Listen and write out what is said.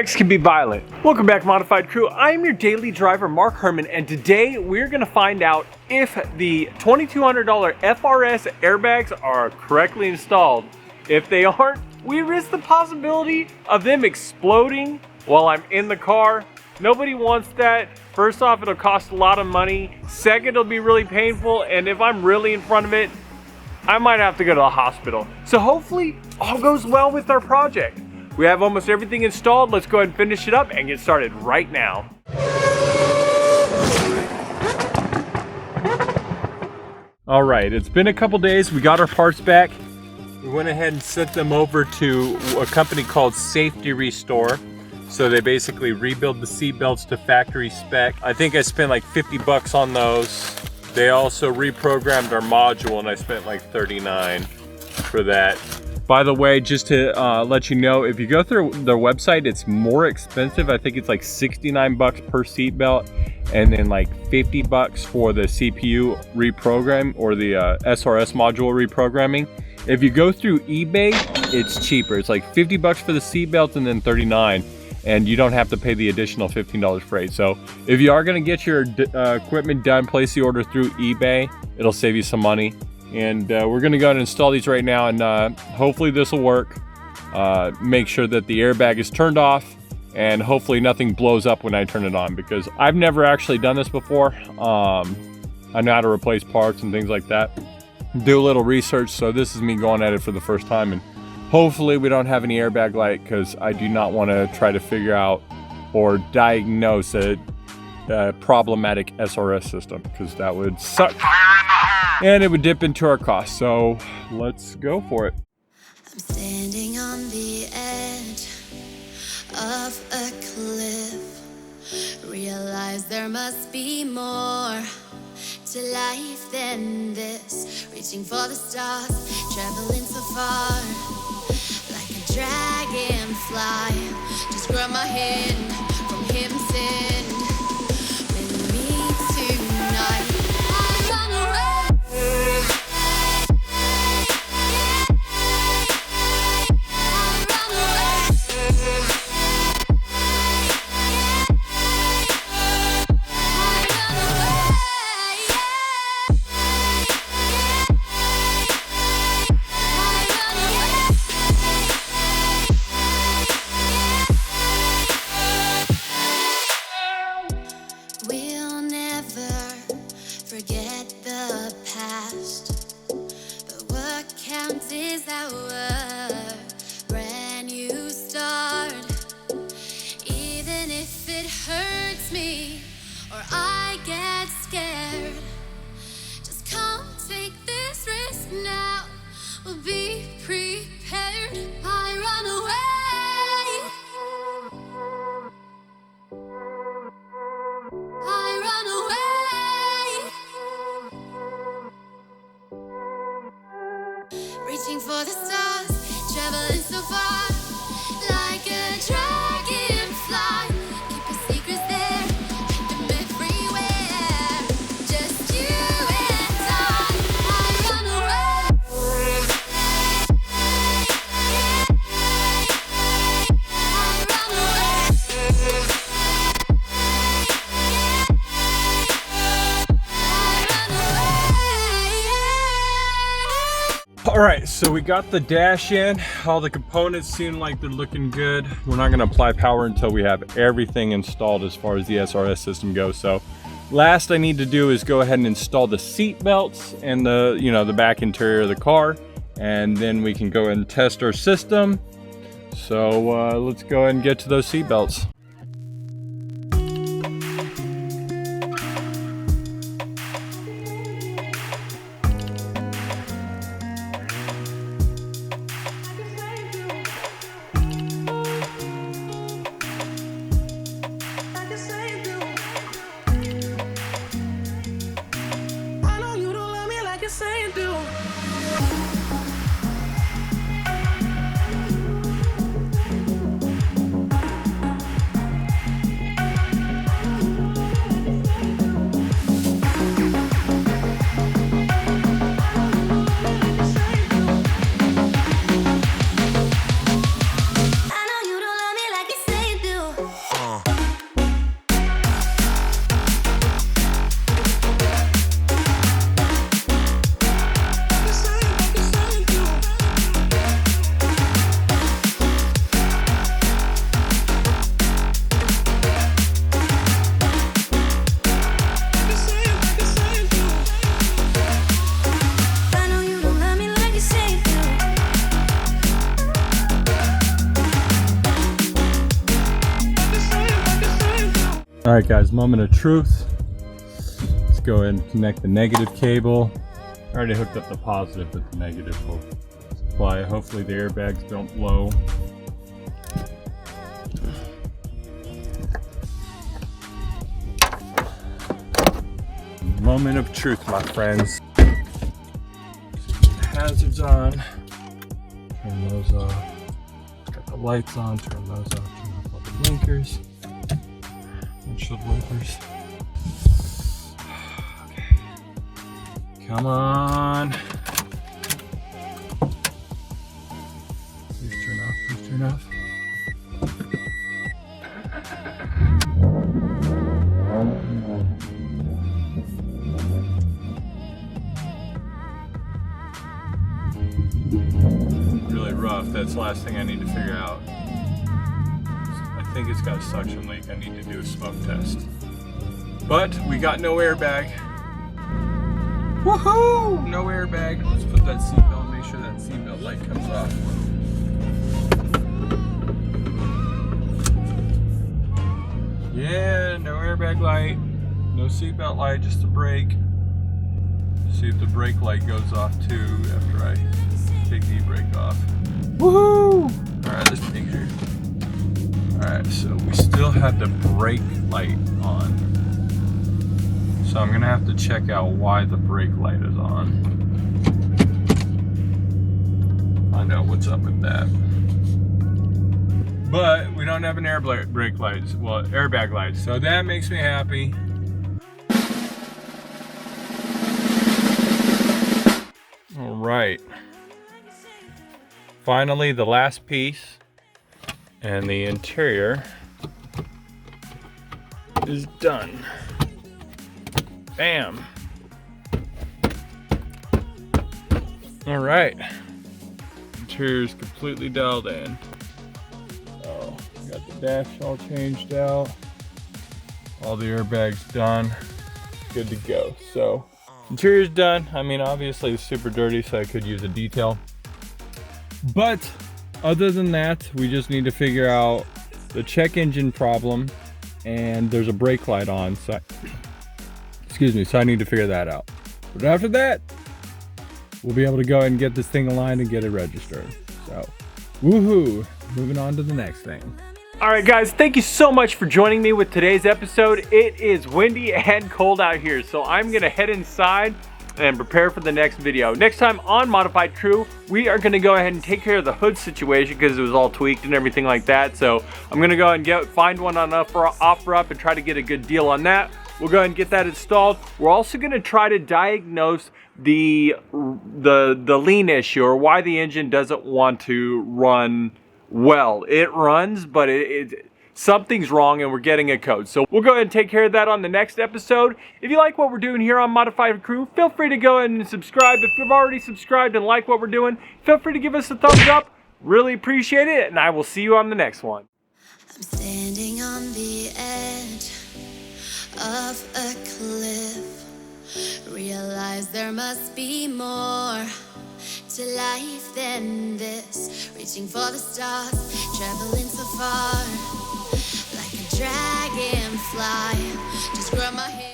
Airbags can be violent. Welcome back, Modified Crew. I am your daily driver, Mark Herman, and today we're going to find out if the $2,200 FRS airbags are correctly installed. If they aren't, we risk the possibility of them exploding while I'm in the car. Nobody wants that. First off, it'll cost a lot of money. Second, it'll be really painful, and if I'm really in front of it, I might have to go to the hospital. So hopefully, all goes well with our project. We have almost everything installed. Let's go ahead and finish it up and get started right now. All right, it's been a couple days. We got our parts back. We went ahead and sent them over to a company called Safety Restore. So they basically rebuild the seat belts to factory spec. I think I spent like 50 bucks on those. They also reprogrammed our module and I spent like 39 for that. By the way, just to let you know, if you go through their website, it's more expensive. I think it's like 69 bucks per seat belt and then like 50 bucks for the CPU reprogram or the SRS module reprogramming. If you go through eBay, it's cheaper. It's like 50 bucks for the seat belt and then 39, and you don't have to pay the additional $15 freight. So if you are gonna get your equipment done, place the order through eBay. It'll save you some money. And we're gonna go ahead and install these right now, and hopefully this will work. Make sure that the airbag is turned off, and hopefully nothing blows up when I turn it on, because I've never actually done this before. I know how to replace parts and things like that. Do a little research, so this is me going at it for the first time, and hopefully we don't have any airbag light, because I do not want to try to figure out or diagnose a problematic SRS system, because that would suck. And it would dip into our costs, so let's go for it. I'm standing on the edge of a cliff. Realize there must be more to life than this. Reaching for the stars, traveling so far, like a dragonfly. Just grab my hand from heaven's send. With me tonight, I run away. Reaching for the stars, traveling so far, like a dragonfly. Keep your secrets there, hide them everywhere. Just you and I run away. All right, so we got the dash in. All the components seem like they're looking good. We're not gonna apply power until we have everything installed as far as the SRS system goes. So last I need to do is go ahead and install the seat belts and the back interior of the car, and then we can go ahead and test our system. So let's go ahead and get to those seat belts. right guys, moment of truth. Let's go ahead and connect the negative cable. I already hooked up the positive, but the negative will supply. Hopefully the airbags don't blow. Moment of truth, my friends. Hazards on. Turn those off. Got the lights on. Turn those off. Turn off all the blinkers. Windshield wipers. Okay. Come on. Please turn off. Please turn off. Really rough. That's the last thing I need to figure out. I think it's got a suction leak. I need to do a smoke test. But we got no airbag. Woohoo! No airbag. Let's put that seatbelt, make sure that seatbelt light comes off. Yeah, no airbag light. No seatbelt light, just the brake. See if the brake light goes off too after I take the brake off. Woohoo! Alright, let's make sure. Alright, so we still have the brake light on. So I'm gonna have to check out why the brake light is on. Find out what's up with that. But we don't have an brake light, well, airbag light, so that makes me happy. All right. Finally, the last piece, and the interior is done. Bam. All right. Interior is completely dialed in. Oh, got the dash all changed out. All the airbags done. Good to go. So, interior's done. I mean, obviously it's super dirty, so I could use a detail. But other than that, we just need to figure out the check engine problem, and there's a brake light on, so so I need to figure that out. But after that, we'll be able to go ahead and get this thing aligned and get it registered. So, woohoo! Moving on to the next thing. All right, guys, thank you so much for joining me with today's episode. It is windy and cold out here, so I'm gonna head inside and prepare for the next video. Next time on Modified Crew, we are gonna go ahead and take care of the hood situation because it was all tweaked and everything like that. So I'm gonna go ahead and find one on OfferUp and try to get a good deal on that. We'll go ahead and get that installed. We're also gonna try to diagnose the lean issue, or why the engine doesn't want to run well. It runs, but something's wrong and we're getting a code. So we'll go ahead and take care of that on the next episode. If you like what we're doing here on Modified Crew, feel free to go ahead and subscribe. If you've already subscribed and like what we're doing, feel free to give us a thumbs up. Really appreciate it, and I will see you on the next one. I'm standing on the edge of a cliff. Realize there must be more to life than this. Reaching for the stars, traveling so far, like a dragonfly. Just grab my hand.